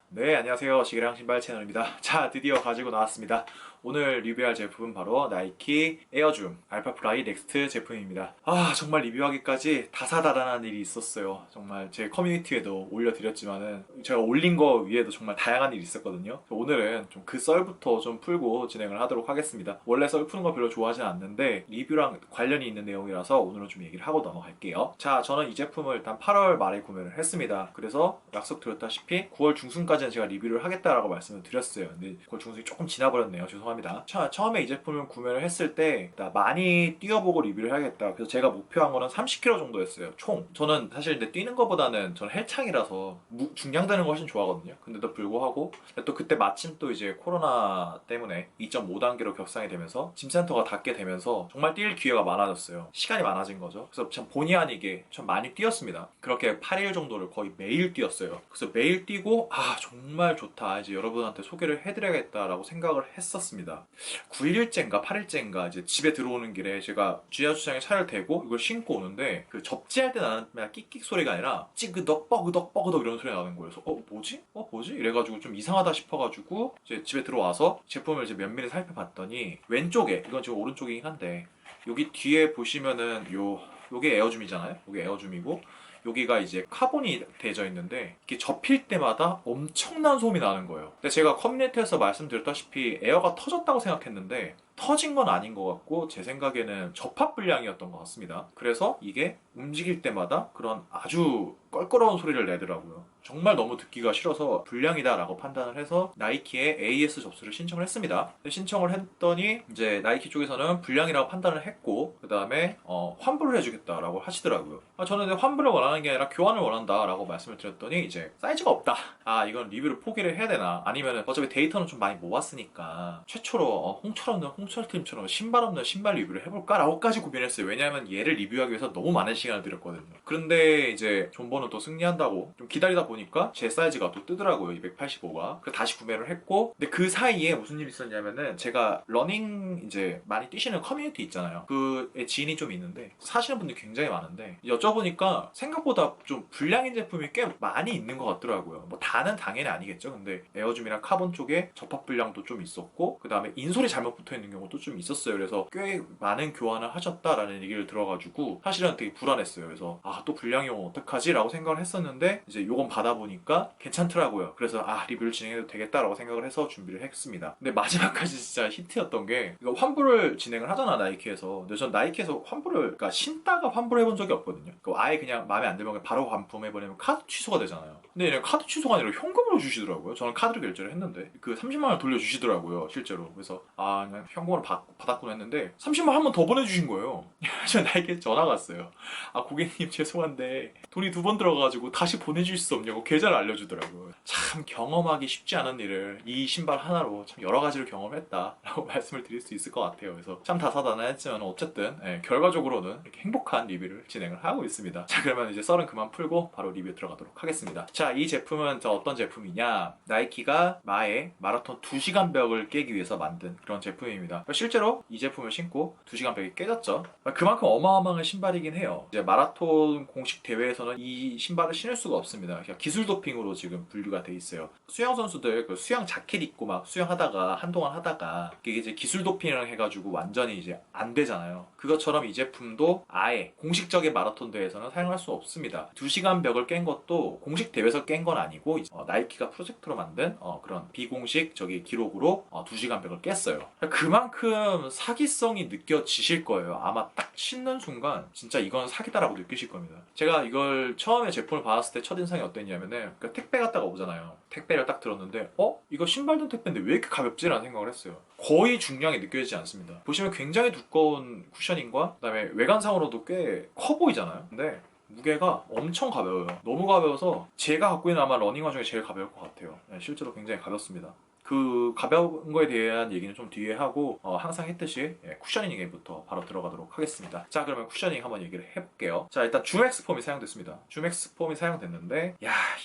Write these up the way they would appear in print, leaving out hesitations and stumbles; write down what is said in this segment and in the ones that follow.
네, 안녕하세요. 시계랑 신발 채널입니다. 자, 드디어 가지고 나왔습니다. 오늘 리뷰할 제품은 바로 나이키 에어줌 알파플라이 넥스트 제품입니다. 정말 리뷰하기까지 다사다난한 일이 있었어요. 정말 제 커뮤니티에도 올려드렸지만은 제가 올린 거 위에도 정말 다양한 일이 있었거든요. 오늘은 좀 그 썰부터 좀 풀고 진행을 하도록 하겠습니다. 원래 썰 푸는 거 별로 좋아하진 않는데 리뷰랑 관련이 있는 내용이라서 오늘은 좀 얘기를 하고 넘어갈게요. 자, 저는 이 제품을 일단 8월 말에 구매를 했습니다. 그래서 약속드렸다시피 9월 중순까지는 제가 리뷰를 하겠다라고 말씀을 드렸어요. 근데 9월 중순이 조금 지나버렸네요. 죄송합니다. 자, 처음에 이 제품을 구매를 했을 때 많이 뛰어보고 리뷰를 해야겠다. 그래서 제가 목표한 거는 30km 정도였어요. 총. 저는 사실 근데 뛰는 거보다는 저는 헬창이라서 중량되는 거 훨씬 좋아하거든요. 근데도 불구하고 또 그때 마침 또 이제 코로나 때문에 2.5단계로 격상이 되면서 짐센터가 닫게 되면서 정말 뛸 기회가 많아졌어요. 시간이 많아진 거죠. 그래서 참 본의 아니게 좀 많이 뛰었습니다. 그렇게 8일 정도를 거의 매일 뛰었어요. 그래서 매일 뛰고 정말 좋다. 이제 여러분한테 소개를 해드려야겠다라고 생각을 했었습니다. 9일째인가 8일째인가 이제 집에 들어오는 길에 제가 주차장에 차를 대고 이걸 신고 오는데 그 접지할 때 나는 그냥 끽끽 소리가 아니라 찌그덕 뻐그덕 뻐그덕 이런 소리가 나는 거예요. 그래서 뭐지? 이래가지고 좀 이상하다 싶어가지고 이제 집에 들어와서 제품을 이제 면밀히 살펴봤더니 왼쪽에, 이건 지금 오른쪽이긴 한데 여기 뒤에 보시면은 요게 에어줌이잖아요. 요게 에어줌이고 여기가 이제 카본이 되어 있는데 이게 접힐 때마다 엄청난 소음이 나는 거예요. 근데 제가 커뮤니티에서 말씀드렸다시피 에어가 터졌다고 생각했는데 터진 건 아닌 것 같고 제 생각에는 접합 불량이었던 것 같습니다. 그래서 이게 움직일 때마다 그런 아주 껄끄러운 소리를 내더라고요. 정말 너무 듣기가 싫어서 불량이다라고 판단을 해서 나이키에 AS 접수를 신청을 했습니다. 신청을 했더니 이제 나이키 쪽에서는 불량이라고 판단을 했고 그 다음에 환불을 해주겠다라고 하시더라고요. 저는 환불을 원하는 게 아니라 교환을 원한다라고 말씀을 드렸더니 이제 사이즈가 없다. 이건 리뷰를 포기를 해야 되나? 아니면 어차피 데이터는 좀 많이 모았으니까 최초로 홍철 없는 홍철팀처럼 신발 없는 신발 리뷰를 해볼까라고까지 고민을 했어요. 왜냐하면 얘를 리뷰하기 위해서 너무 많은 시간을 들였거든요. 그런데 이제 존버는 또 승리한다고 좀 기다리다 보니까 제 사이즈가 또 뜨더라고요. 285가. 그래서 다시 구매를 했고 근데 그 사이에 무슨 일이 있었냐면은 제가 러닝 이제 많이 뛰시는 커뮤니티 있잖아요. 그에 지인이 좀 있는데 사시는 분들이 굉장히 많은데 여쭤보니까 생각보다 좀 불량인 제품이 꽤 많이 있는 것 같더라고요. 뭐 다는 당연히 아니겠죠. 근데 에어줌이랑 카본 쪽에 접합 불량도 좀 있었고 그 다음에 인솔이 잘못 붙어있는 경우도 좀 있었어요. 그래서 꽤 많은 교환을 하셨다라는 얘기를 들어가지고 사실은 되게 불안했어요. 그래서 또 불량이 오면 어떡하지? 라고 생각을 했었는데 이제 요건 받아보니까 괜찮더라고요. 그래서 리뷰를 진행해도 되겠다라고 생각을 해서 준비를 했습니다. 근데 마지막까지 진짜 히트였던 게 이거 환불을 진행을 하잖아 나이키에서. 근데 전 나이키에서 환불을 그러니까 신다가 환불해본 적이 없거든요. 아예 그냥 마음에 안 들면 바로 반품해버리면 카드 취소가 되잖아요. 근데 얘는 카드 취소가 아니라 현금으로 주시더라고요. 저는 카드로 결제를 했는데 그 30만 원 돌려주시더라고요 실제로. 그래서 그냥 현금으로 받았구나 했는데 30만 원 한 번 더 보내주신 거예요. 저 나이키에 전화가 왔어요. 고객님 죄송한데 돈이 2번 들어가가지고 다시 보내줄 수 없냐고 계좌를 알려주더라고요. 참 경험하기 쉽지 않은 일을 이 신발 하나로 참 여러 가지를 경험했다라고 말씀을 드릴 수 있을 것 같아요. 그래서 참 다사다난했지만 어쨌든 결과적으로는 이렇게 행복한 리뷰를 진행을 하고 있습니다. 자, 그러면 이제 썰은 그만 풀고 바로 리뷰 들어가도록 하겠습니다. 자, 이 제품은 어떤 제품이냐? 나이키가 마라톤 2시간 벽을 깨기 위해서 만든 그런 제품입니다. 실제로 이 제품을 신고 2시간 벽이 깨졌죠. 그만큼 어마어마한 신발이긴 해요. 이제 마라톤 공식 대회에서는 이 신발을 신을 수가 없습니다. 그냥 기술 도핑으로 지금 분류가 돼 있어요. 수영 선수들 수영 자켓 입고 막 수영하다가 한동안 하다가 이게 이제 기술 도핑을 해가지고 완전히 이제 안 되잖아요. 그것처럼 이 제품도 아예 공식적인 마라톤 대회에서는 사용할 수 없습니다. 2시간 벽을 깬 것도 공식 대회에서 깬 건 아니고 나이키가 프로젝트로 만든 그런 비공식 기록으로 2시간 벽을 깼어요. 그만큼 사기성이 느껴지실 거예요. 아마 딱 신는 순간 진짜 이건 사기다라고 느끼실 겁니다. 제가 이걸 처음에 제품을 받았을 때 첫인상이 어땠냐면은 택배 갔다가 오잖아요. 택배를 딱 들었는데 이거 신발 든 택배인데 왜 이렇게 가볍지? 라는 생각을 했어요. 거의 중량이 느껴지지 않습니다. 보시면 굉장히 두꺼운 쿠셔닝과 그다음에 외관상으로도 꽤 커 보이잖아요. 근데 무게가 엄청 가벼워요. 너무 가벼워서 제가 갖고 있는 아마 러닝화 중에 제일 가벼울 것 같아요. 실제로 굉장히 가볍습니다. 그 가벼운 거에 대한 얘기는 좀 뒤에 하고 항상 했듯이 쿠셔닝 얘기부터 바로 들어가도록 하겠습니다. 자, 그러면 쿠셔닝 한번 얘기를 해볼게요. 자, 일단 줌엑스 폼이 사용됐습니다. 줌엑스 폼이 사용됐는데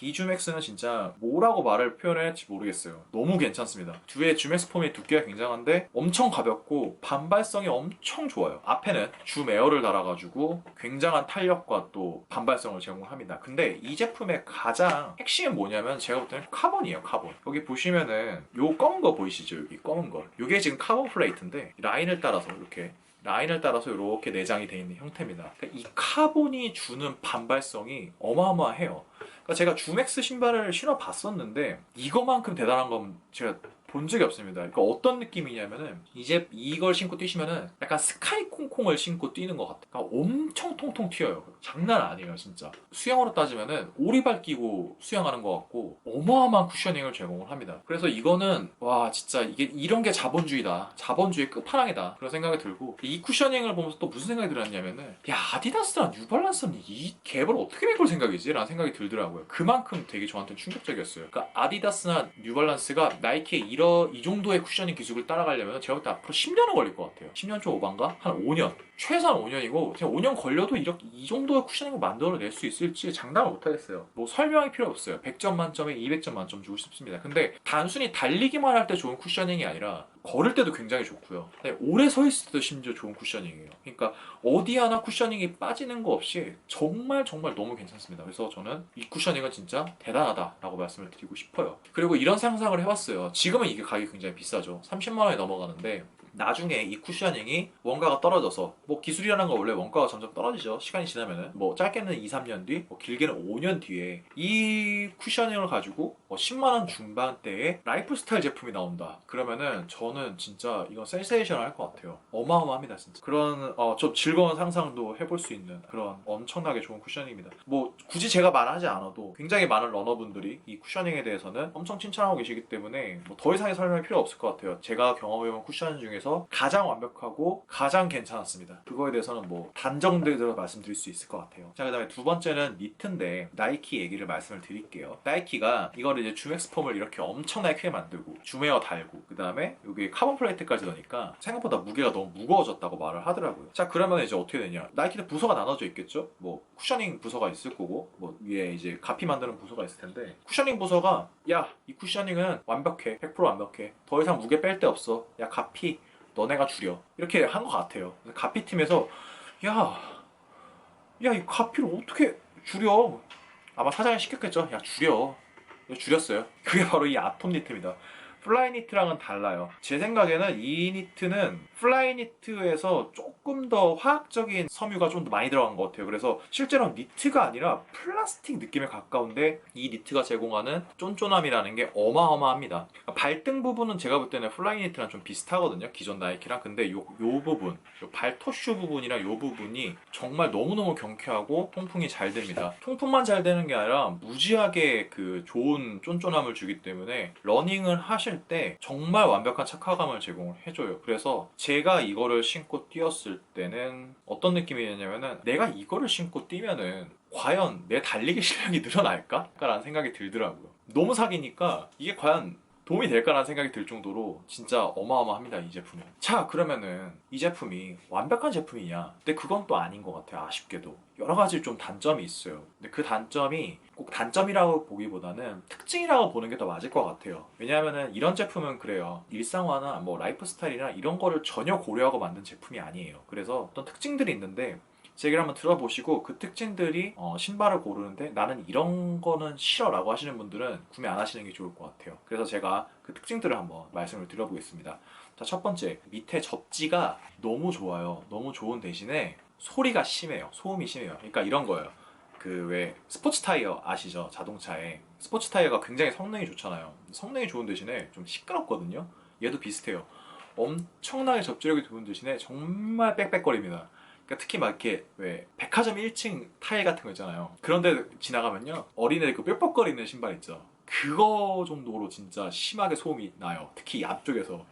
이 줌엑스는 진짜 뭐라고 말을 표현해야 할지 모르겠어요. 너무 괜찮습니다. 뒤에 줌엑스 폼의 두께가 굉장한데 엄청 가볍고 반발성이 엄청 좋아요. 앞에는 줌 에어를 달아가지고 굉장한 탄력과 또 반발성을 제공합니다. 근데 이 제품의 가장 핵심은 뭐냐면 제가 볼 때는 카본이에요. 카본. 여기 보시면은 요 검은 거 보이시죠? 여기 검은 거. 요게 지금 카본 플레이트인데 라인을 따라서 이렇게 내장이 되어 있는 형태입니다. 그러니까 이 카본이 주는 반발성이 어마어마해요. 그러니까 제가 줌엑스 신발을 신어봤었는데 이거만큼 대단한 건 제가 본 적이 없습니다. 그러니까 어떤 느낌이냐면은 이제 이걸 신고 뛰시면은 약간 스카이 콩콩을 신고 뛰는 것 같아요. 그러니까 엄청 통통 튀어요. 장난 아니에요, 진짜. 수영으로 따지면은 오리발 끼고 수영하는 것 같고 어마어마한 쿠셔닝을 제공을 합니다. 그래서 이거는 와 진짜 이게 이런 게 자본주의다. 자본주의 끝판왕이다. 그런 생각이 들고 이 쿠셔닝을 보면서 또 무슨 생각이 들었냐면은 야 아디다스랑 뉴발란스는 이 갭을 어떻게 메꿀 생각이지? 라는 생각이 들더라고요. 그만큼 되게 저한테는 충격적이었어요. 그러니까 아디다스나 뉴발란스가 나이키의 이 정도의 쿠셔닝 기술을 따라가려면 제가 볼 때 앞으로 10년은 걸릴 것 같아요. 10년 좀 오반가? 한 5년. 최소한 5년이고 그냥 5년 걸려도 이 정도의 쿠셔닝을 만들어낼 수 있을지 장담을 못하겠어요. 뭐 설명이 필요 없어요. 100점 만점에 200점 만점 주고 싶습니다. 근데 단순히 달리기만 할 때 좋은 쿠셔닝이 아니라 걸을 때도 굉장히 좋고요. 오래 서 있을 때도 심지어 좋은 쿠셔닝이에요. 그러니까 어디 하나 쿠셔닝이 빠지는 거 없이 정말 너무 괜찮습니다. 그래서 저는 이 쿠셔닝은 진짜 대단하다라고 말씀을 드리고 싶어요. 그리고 이런 상상을 해봤어요. 지금은 이게 가격이 굉장히 비싸죠. 30만 원이 넘어가는데 나중에 이 쿠셔닝이 원가가 떨어져서 뭐 기술이라는 건 원래 원가가 점점 떨어지죠. 시간이 지나면은 뭐 짧게는 2, 3년 뒤, 뭐 길게는 5년 뒤에 이 쿠셔닝을 가지고 10만 원 중반대의 라이프 스타일 제품이 나온다. 그러면은 저는 진짜 이건 센세이션을 할 것 같아요. 어마어마합니다, 진짜. 그런 좀 즐거운 상상도 해볼 수 있는 그런 엄청나게 좋은 쿠셔닝입니다. 뭐 굳이 제가 말하지 않아도 굉장히 많은 러너분들이 이 쿠셔닝에 대해서는 엄청 칭찬하고 계시기 때문에 뭐 더 이상의 설명이 필요 없을 것 같아요. 제가 경험해본 쿠셔닝 중에서 가장 완벽하고 가장 괜찮았습니다. 그거에 대해서는 뭐 단정들어 말씀드릴 수 있을 것 같아요. 자, 그 다음에 두 번째는 니트인데 나이키 얘기를 말씀을 드릴게요. 나이키가 이거를 이제 줌엑스 폼을 이렇게 엄청나게 크게 만들고 줌웨어 달고 그 다음에 여기 카본 플레이트까지 넣으니까 생각보다 무게가 너무 무거워졌다고 말을 하더라고요. 자, 그러면 이제 어떻게 되냐? 나이키는 부서가 나눠져 있겠죠? 뭐 쿠셔닝 부서가 있을 거고 뭐 위에 이제 가피 만드는 부서가 있을 텐데 쿠셔닝 부서가 야, 이 쿠셔닝은 완벽해. 100% 완벽해. 더 이상 무게 뺄 데 없어. 야, 가피 너네가 줄여. 이렇게 한 것 같아요. 가피 팀에서 야, 이 가피를 어떻게 줄여? 아마 사장이 시켰겠죠. 야, 줄여. 줄였어요. 그게 바로 이 아톰 니트입니다. 플라이 니트랑은 달라요. 제 생각에는 이 니트는 플라이 니트에서 조금 더 화학적인 섬유가 좀 더 많이 들어간 것 같아요. 그래서 실제로 니트가 아니라 플라스틱 느낌에 가까운데 이 니트가 제공하는 쫀쫀함이라는 게 어마어마합니다. 발등 부분은 제가 볼 때는 플라이 니트랑 좀 비슷하거든요. 기존 나이키랑. 근데 요 부분, 요 발토슈 부분이랑 요 부분이 정말 너무너무 경쾌하고 통풍이 잘 됩니다. 통풍만 잘 되는 게 아니라 무지하게 그 좋은 쫀쫀함을 주기 때문에 러닝을 하실 때 정말 완벽한 착화감을 제공을 해줘요. 그래서 제가 이거를 신고 뛰었을 때는 어떤 느낌이었냐면은 내가 이거를 신고 뛰면은 과연 내 달리기 실력이 늘어날까? 라는 생각이 들더라고요. 너무 사기니까 이게 과연 도움이 될까라는 생각이 들 정도로 진짜 어마어마합니다, 이 제품은. 자, 그러면은 이 제품이 완벽한 제품이냐? 근데 그건 또 아닌 것 같아요, 아쉽게도. 여러 가지 좀 단점이 있어요. 근데 그 단점이 꼭 단점이라고 보기보다는 특징이라고 보는 게 더 맞을 것 같아요. 왜냐하면은 이런 제품은 그래요. 일상화나 뭐 라이프 스타일이나 이런 거를 전혀 고려하고 만든 제품이 아니에요. 그래서 어떤 특징들이 있는데 제 얘기를 한번 들어보시고 그 특징들이 신발을 고르는데 나는 이런 거는 싫어 라고 하시는 분들은 구매 안 하시는 게 좋을 것 같아요. 그래서 제가 그 특징들을 한번 말씀을 드려보겠습니다. 자, 첫 번째, 밑에 접지가 너무 좋아요. 너무 좋은 대신에 소리가 심해요. 소음이 심해요. 그러니까 이런 거예요. 그 왜 스포츠 타이어 아시죠? 자동차에 스포츠 타이어가 굉장히 성능이 좋잖아요. 성능이 좋은 대신에 좀 시끄럽거든요. 얘도 비슷해요. 엄청나게 접지력이 좋은 대신에 정말 빽빽거립니다. 그러니까 특히 막 이렇게 왜 백화점 1층 타일 같은 거 있잖아요. 그런데 지나가면요 어린애 그 뾱뾱거리는 신발 있죠. 그거 정도로 진짜 심하게 소음이 나요. 특히 이 앞쪽에서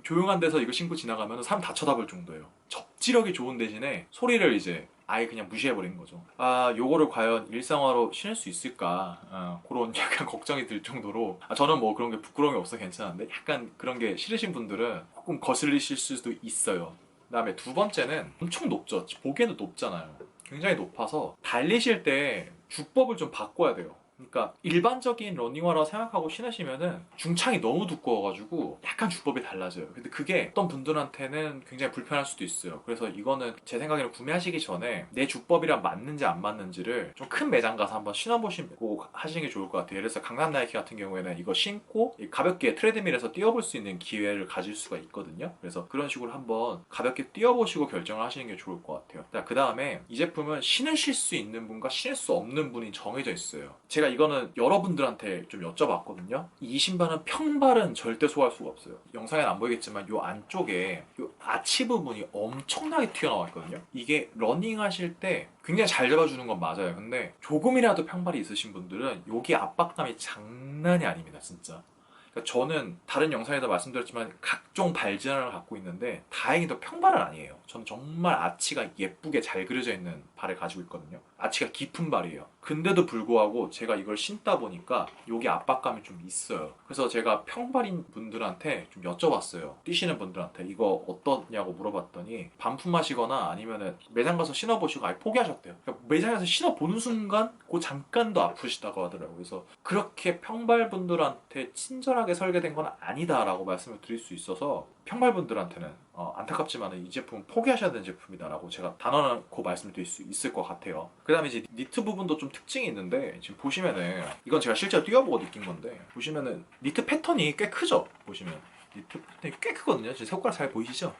조용한 데서 이거 신고 지나가면 사람 다 쳐다볼 정도예요. 접지력이 좋은 대신에 소리를 이제 아예 그냥 무시해버린 거죠. 아, 요거를 과연 일상화로 신을 수 있을까? 그런 약간 걱정이 들 정도로, 저는 뭐 그런 게 부끄러움이 없어 괜찮은데 약간 그런 게 싫으신 분들은 조금 거슬리실 수도 있어요. 그다음에 두 번째는 엄청 높죠. 보기에도 높잖아요. 굉장히 높아서 달리실 때 주법을 좀 바꿔야 돼요. 그러니까 일반적인 러닝화라고 생각하고 신으시면은 중창이 너무 두꺼워가지고 약간 주법이 달라져요. 근데 그게 어떤 분들한테는 굉장히 불편할 수도 있어요. 그래서 이거는 제 생각에는 구매하시기 전에 내 주법이랑 맞는지 안 맞는지를 좀 큰 매장 가서 한번 신어보시고 하시는 게 좋을 것 같아요. 그래서 강남 나이키 같은 경우에는 이거 신고 가볍게 트레드밀에서 뛰어볼 수 있는 기회를 가질 수가 있거든요. 그래서 그런 식으로 한번 가볍게 뛰어보시고 결정을 하시는 게 좋을 것 같아요. 자, 그 다음에 이 제품은 신으실 수 있는 분과 신을 수 없는 분이 정해져 있어요. 제가 이거는 여러분들한테 좀 여쭤봤거든요. 이 신발은 평발은 절대 소화할 수가 없어요. 영상엔 안 보이겠지만 요 안쪽에 요 아치 부분이 엄청나게 튀어나와 있거든요. 이게 러닝 하실 때 굉장히 잘 잡아주는 건 맞아요. 근데 조금이라도 평발이 있으신 분들은 여기 압박감이 장난이 아닙니다, 진짜. 그러니까 저는 다른 영상에도 말씀드렸지만 각종 발 질환을 갖고 있는데 다행히도 평발은 아니에요. 저는 정말 아치가 예쁘게 잘 그려져 있는 발을 가지고 있거든요. 아치가 깊은 발이에요. 근데도 불구하고 제가 이걸 신다 보니까 여기 압박감이 좀 있어요. 그래서 제가 평발인 분들한테 좀 여쭤봤어요. 뛰시는 분들한테 이거 어떠냐고 물어봤더니 반품하시거나 아니면은 매장 가서 신어보시고 아예 포기하셨대요. 그러니까 매장에서 신어보는 순간 그 잠깐도 아프시다고 하더라고요. 그래서 그렇게 평발 분들한테 친절하게 설계된 건 아니다라고 말씀을 드릴 수 있어서 평발분들한테는 안타깝지만 이 제품은 포기하셔야 되는 제품이다라고 제가 단언하고 말씀드릴 수 있을 것 같아요. 그 다음에 이제 니트 부분도 좀 특징이 있는데 지금 보시면은 이건 제가 실제로 뛰어보고 느낀 건데 보시면은 니트 패턴이 꽤 크죠? 보시면 니트 패턴이 꽤 크거든요. 지금 손가락 잘 보이시죠?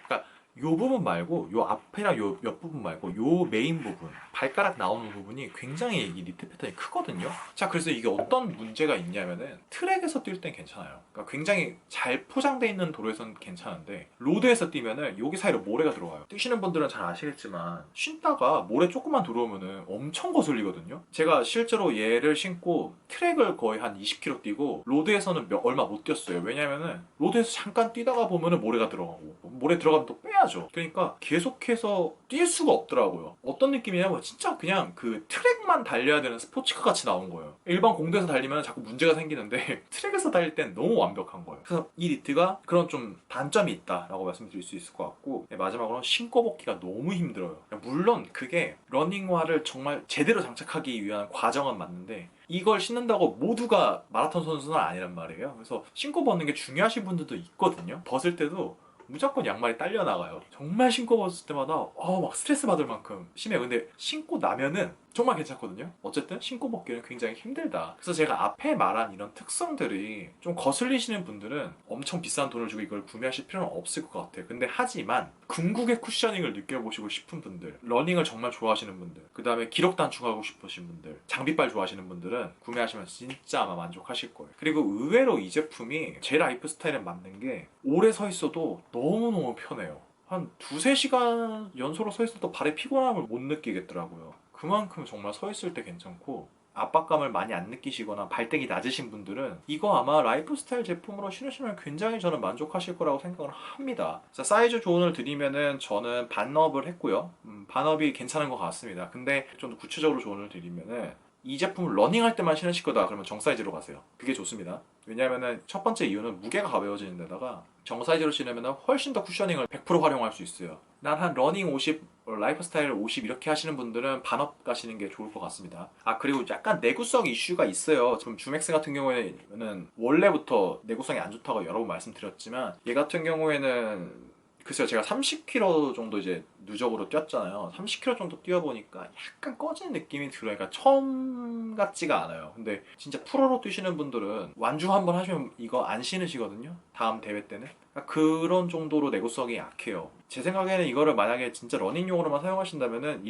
그러니까 요 부분 말고 요 앞이랑 요 옆부분 말고 요 메인 부분 발가락 나오는 부분이 굉장히 이 니트 패턴이 크거든요. 자, 그래서 이게 어떤 문제가 있냐면은 트랙에서 뛸 땐 괜찮아요. 그러니까 굉장히 잘 포장되어 있는 도로에서는 괜찮은데 로드에서 뛰면은 여기 사이로 모래가 들어와요. 뛰시는 분들은 잘 아시겠지만 신다가 모래 조금만 들어오면은 엄청 거슬리거든요. 제가 실제로 얘를 신고 트랙을 거의 한 20km 뛰고 로드에서는 얼마 못 뛰었어요. 왜냐면은 로드에서 잠깐 뛰다가 보면은 모래가 들어가고 모래 들어가면 또 빼야죠. 그러니까 계속해서 뛸 수가 없더라고요. 어떤 느낌이냐면 진짜 그냥 그 트랙만 달려야 되는 스포츠카 같이 나온 거예요. 일반 공도에서 달리면 자꾸 문제가 생기는데 트랙에서 달릴 땐 너무 완벽한 거예요. 그래서 이 니트가 그런 좀 단점이 있다라고 말씀드릴 수 있을 것 같고, 마지막으로 신고 벗기가 너무 힘들어요. 물론 그게 러닝화를 정말 제대로 장착하기 위한 과정은 맞는데 이걸 신는다고 모두가 마라톤 선수는 아니란 말이에요. 그래서 신고 벗는 게 중요하신 분들도 있거든요. 벗을 때도 무조건 양말이 딸려 나가요. 정말 신고 벗을 때마다 막 스트레스 받을 만큼 심해요. 근데 신고 나면은 정말 괜찮거든요. 어쨌든 신고 벗기는 굉장히 힘들다. 그래서 제가 앞에 말한 이런 특성들이 좀 거슬리시는 분들은 엄청 비싼 돈을 주고 이걸 구매하실 필요는 없을 것 같아요. 근데 하지만 궁극의 쿠셔닝을 느껴보시고 싶은 분들, 러닝을 정말 좋아하시는 분들, 그 다음에 기록 단축하고 싶으신 분들, 장비빨 좋아하시는 분들은 구매하시면 진짜 아마 만족하실 거예요. 그리고 의외로 이 제품이 제 라이프 스타일에 맞는 게 오래 서 있어도 너무너무 편해요. 한 두세 시간 연소로 서 있어도 발의 피곤함을 못 느끼겠더라고요. 그만큼 정말 서 있을 때 괜찮고 압박감을 많이 안 느끼시거나 발등이 낮으신 분들은 이거 아마 라이프 스타일 제품으로 신으시면 굉장히 저는 만족하실 거라고 생각을 합니다. 자, 사이즈 조언을 드리면은 저는 반업을 했고요. 반업이 괜찮은 것 같습니다. 근데 좀 더 구체적으로 조언을 드리면은 이 제품을 러닝할 때만 신으실 거다 그러면 정 사이즈로 가세요. 그게 좋습니다. 왜냐면은 첫 번째 이유는 무게가 가벼워지는 데다가 정 사이즈로 신으면 훨씬 더 쿠셔닝을 100% 활용할 수 있어요. 난 한 러닝 50, 라이프 스타일 50 이렇게 하시는 분들은 반업 가시는 게 좋을 것 같습니다. 그리고 약간 내구성 이슈가 있어요. 지금 주맥스 같은 경우에는 원래부터 내구성이 안 좋다고 여러 번 말씀드렸지만 얘 같은 경우에는 글쎄요, 제가 30km 정도 이제 누적으로 뛰었잖아요. 30km 정도 뛰어보니까 약간 꺼지는 느낌이 들어요. 그러니까 처음 같지가 않아요. 근데 진짜 프로로 뛰시는 분들은 완주 한번 하시면 이거 안 신으시거든요. 다음 대회 때는. 그러니까 그런 정도로 내구성이 약해요. 제 생각에는 이거를 만약에 진짜 러닝용으로만 사용하신다면은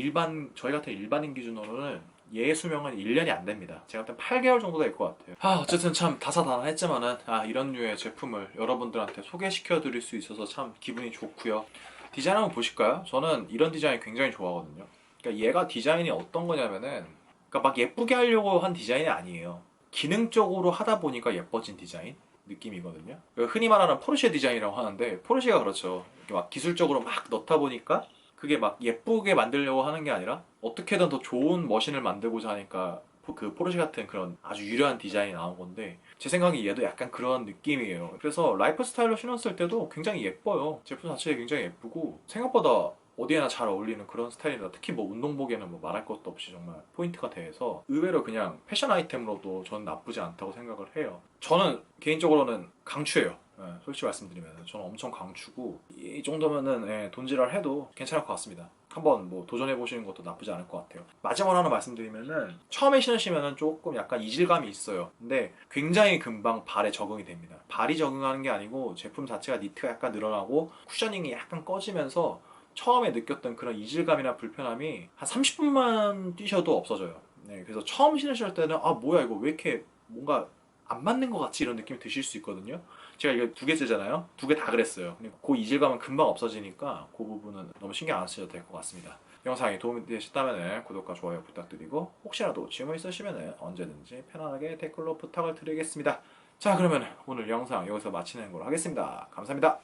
저희 같은 일반인 기준으로는 얘 수명은 1년이 안 됩니다. 제가 볼 땐 8개월 정도 될 것 같아요. 어쨌든 참 다사다난했지만은 이런 류의 제품을 여러분들한테 소개시켜 드릴 수 있어서 참 기분이 좋고요. 디자인 한번 보실까요? 저는 이런 디자인 굉장히 좋아하거든요. 그러니까 얘가 디자인이 어떤 거냐면은 그러니까 막 예쁘게 하려고 한 디자인이 아니에요. 기능적으로 하다 보니까 예뻐진 디자인 느낌이거든요. 흔히 말하는 포르쉐 디자인이라고 하는데 포르쉐가 그렇죠. 이렇게 막 기술적으로 막 넣다 보니까 그게 막 예쁘게 만들려고 하는 게 아니라 어떻게든 더 좋은 머신을 만들고자 하니까 그 포르쉐 같은 그런 아주 유려한 디자인이 나온 건데 제 생각에 얘도 약간 그런 느낌이에요. 그래서 라이프 스타일로 신었을 때도 굉장히 예뻐요. 제품 자체가 굉장히 예쁘고 생각보다 어디에나 잘 어울리는 그런 스타일이라 특히 뭐 운동복에는 뭐 말할 것도 없이 정말 포인트가 돼서 의외로 그냥 패션 아이템으로도 저는 나쁘지 않다고 생각을 해요. 저는 개인적으로는 강추해요. 솔직히 말씀드리면 저는 엄청 강추고 이 정도면은 돈지랄 해도 괜찮을 것 같습니다. 한번 뭐 도전해 보시는 것도 나쁘지 않을 것 같아요. 마지막으로 하나 말씀드리면은 처음에 신으시면은 조금 약간 이질감이 있어요. 근데 굉장히 금방 발에 적응이 됩니다. 발이 적응하는 게 아니고 제품 자체가 니트가 약간 늘어나고 쿠셔닝이 약간 꺼지면서 처음에 느꼈던 그런 이질감이나 불편함이 한 30분만 뛰셔도 없어져요. 네, 그래서 처음 신으실 때는 아 뭐야 이거 왜 이렇게 뭔가 안 맞는 것 같지 이런 느낌이 드실 수 있거든요. 제가 이거 두 개째잖아요. 두 개 다 그랬어요. 근데 그 이질감은 금방 없어지니까 그 부분은 너무 신경 안 쓰셔도 될 것 같습니다. 영상이 도움이 되셨다면 구독과 좋아요 부탁드리고 혹시라도 질문 있으시면 언제든지 편안하게 댓글로 부탁을 드리겠습니다. 자 그러면 오늘 영상 여기서 마치는 걸로 하겠습니다. 감사합니다.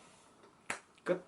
끝.